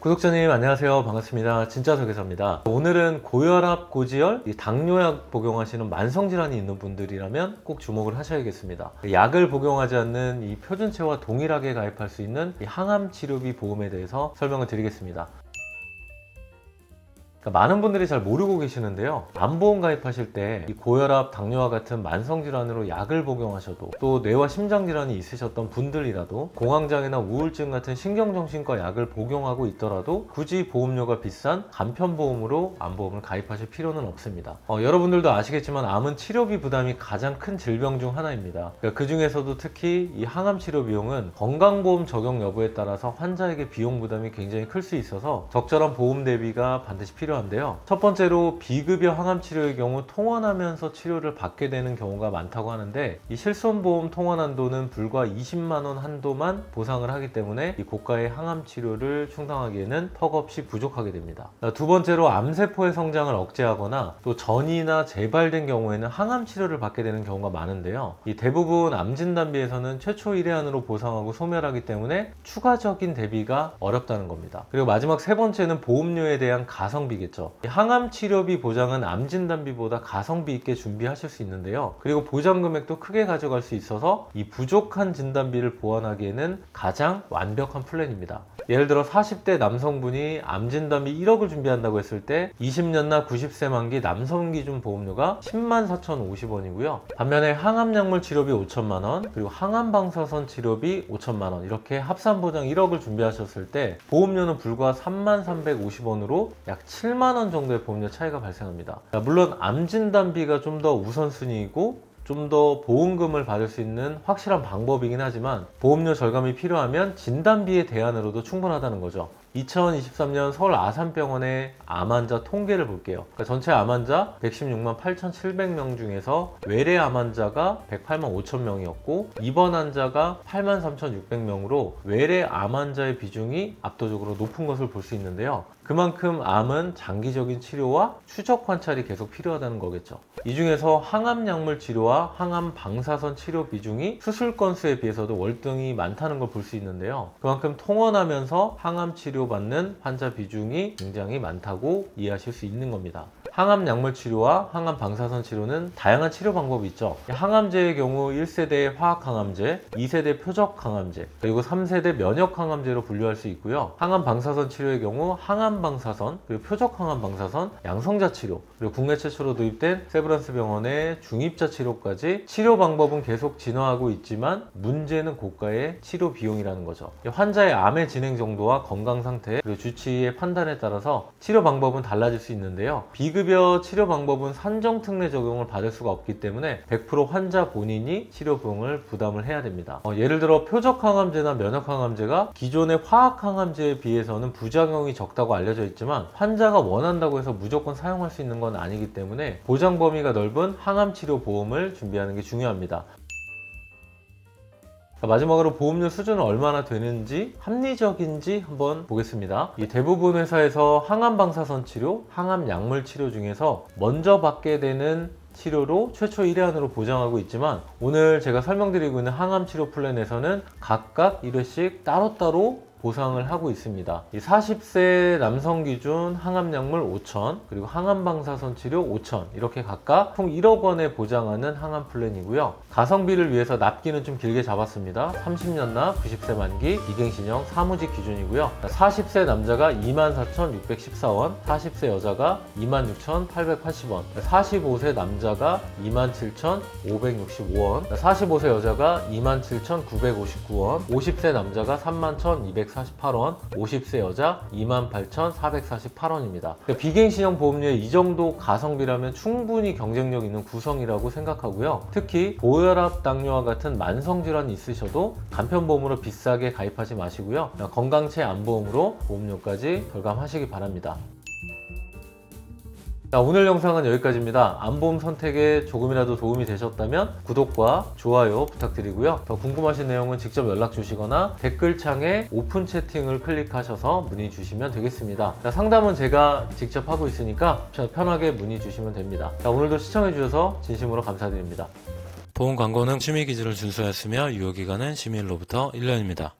구독자님 안녕하세요. 반갑습니다. 진짜 설계사입니다. 오늘은 고혈압, 고지혈, 당뇨약 복용하시는 만성질환이 있는 분들이라면 꼭 주목을 하셔야겠습니다. 약을 복용하지 않는 이 표준체와 동일하게 가입할 수 있는 이 항암치료비 보험에 대해서 설명을 드리겠습니다. 많은 분들이 잘 모르고 계시는데요, 암보험 가입하실 때 이 고혈압, 당뇨와 같은 만성질환으로 약을 복용하셔도, 또 뇌와 심장질환이 있으셨던 분들이라도, 공황장애나 우울증 같은 신경정신과 약을 복용하고 있더라도 굳이 보험료가 비싼 간편보험으로 암보험을 가입하실 필요는 없습니다. 여러분들도 아시겠지만 암은 치료비 부담이 가장 큰 질병 중 하나입니다. 그 중에서도 특히 이 항암치료 비용은 건강보험 적용 여부에 따라서 환자에게 비용 부담이 굉장히 클 수 있어서 적절한 보험 대비가 반드시 필요합니다. 첫 번째로 비급여 항암치료의 경우 통원하면서 치료를 받게 되는 경우가 많다고 하는데, 이 실손보험 통원 한도는 불과 20만원 한도만 보상을 하기 때문에 이 고가의 항암치료를 충당하기에는 턱없이 부족하게 됩니다. 두 번째로 암세포의 성장을 억제하거나 또 전이나 재발된 경우에는 항암치료를 받게 되는 경우가 많은데요, 이 대부분 암진단비에서는 최초 1회 안으로 보상하고 소멸하기 때문에 추가적인 대비가 어렵다는 겁니다. 그리고 마지막 세 번째는 보험료에 대한 가성비 겠죠. 항암치료비 보장은 암진단비보다 가성비 있게 준비하실 수 있는데요, 그리고 보장 금액도 크게 가져갈 수 있어서 이 부족한 진단비를 보완하기에는 가장 완벽한 플랜입니다. 예를 들어 40대 남성분이 암진단비 1억을 준비한다고 했을 때 20년나 90세 만기 남성 기준 보험료가 104,050원이고요 반면에 항암약물 치료비 5천만원, 그리고 항암방사선 치료비 5천만원, 이렇게 합산보장 1억을 준비하셨을 때 보험료는 불과 3350원으로 약 7만원 정도의 보험료 차이가 발생합니다. 물론 암진단비가 좀 더 우선순위이고 좀 더 보험금을 받을 수 있는 확실한 방법이긴 하지만, 보험료 절감이 필요하면 진단비의 대안으로도 충분하다는 거죠. 2023년 서울 아산병원의 암환자 통계를 볼게요. 그러니까 전체 암환자 116만 8,700명 중에서 외래 암환자가 108만 5천 명이었고 입원 환자가 8만 3,600명으로 외래 암환자의 비중이 압도적으로 높은 것을 볼 수 있는데요, 그만큼 암은 장기적인 치료와 추적 관찰이 계속 필요하다는 거겠죠. 이 중에서 항암약물 치료와 항암 방사선 치료 비중이 수술 건수에 비해서도 월등히 많다는 걸 볼 수 있는데요, 그만큼 통원하면서 항암 치료 받는 환자 비중이 굉장히 많다고 이해하실 수 있는 겁니다. 항암약물 치료와 항암 방사선 치료는 다양한 치료 방법이 있죠. 항암제의 경우 1세대 화학항암제, 2세대 표적항암제, 그리고 3세대 면역항암제로 분류할 수 있고요, 항암 방사선 치료의 경우 항암방사선, 그리고 표적항암방사선, 양성자 치료, 그리고 국내 최초로 도입된 세브란스 병원의 중입자 치료까지 치료 방법은 계속 진화하고 있지만 문제는 고가의 치료 비용이라는 거죠. 환자의 암의 진행 정도와 건강 상태, 그리고 주치의의 판단에 따라서 치료 방법은 달라질 수 있는데요, 비급여 치료 방법은 산정 특례 적용을 받을 수가 없기 때문에 100% 환자 본인이 치료 비용을 부담을 해야 됩니다. 예를 들어 표적항암제나 면역항암제가 기존의 화학항암제에 비해서는 부작용이 적다고 알려져 있지만 환자가 원한다고 해서 무조건 사용할 수 있는 건 아니기 때문에 보장 범위가 넓은 항암치료 보험을 준비하는 게 중요합니다. 마지막으로 보험료 수준은 얼마나 되는지, 합리적인지 한번 보겠습니다. 이 대부분 회사에서 항암방사선 치료, 항암약물 치료 중에서 먼저 받게 되는 치료로 최초 1회 안으로 보장하고 있지만, 오늘 제가 설명드리고 있는 항암치료 플랜에서는 각각 1회씩 따로따로 보상을 하고 있습니다. 이 40세 남성 기준 항암약물 5천, 그리고 항암방사선 치료 5천, 이렇게 각각 총 1억 원에 보장하는 항암 플랜이고요. 가성비를 위해서 납기는 좀 길게 잡았습니다. 30년나 90세 만기 이갱신형 사무직 기준이고요. 40세 남자가 24,614원, 40세 여자가 26,880원, 45세 남자가 27,565원, 45세 여자가 27,959원, 50세 남자가 31,248원, 50세 여자 28,448원입니다. 비갱신형 보험료의 이 정도 가성비라면 충분히 경쟁력 있는 구성이라고 생각하고요. 특히 고혈압, 당뇨와 같은 만성질환이 있으셔도 간편보험으로 비싸게 가입하지 마시고요, 건강체 암보험으로 보험료까지 절감하시기 바랍니다. 자, 오늘 영상은 여기까지입니다. 암보험 선택에 조금이라도 도움이 되셨다면 구독과 좋아요 부탁드리고요. 더 궁금하신 내용은 직접 연락 주시거나 댓글창에 오픈 채팅을 클릭하셔서 문의 주시면 되겠습니다. 자, 상담은 제가 직접 하고 있으니까 편하게 문의 주시면 됩니다. 자, 오늘도 시청해 주셔서 진심으로 감사드립니다. 보험 광고는 심의 기준을 준수하였으며 유효기간은 심의일로부터 1년입니다.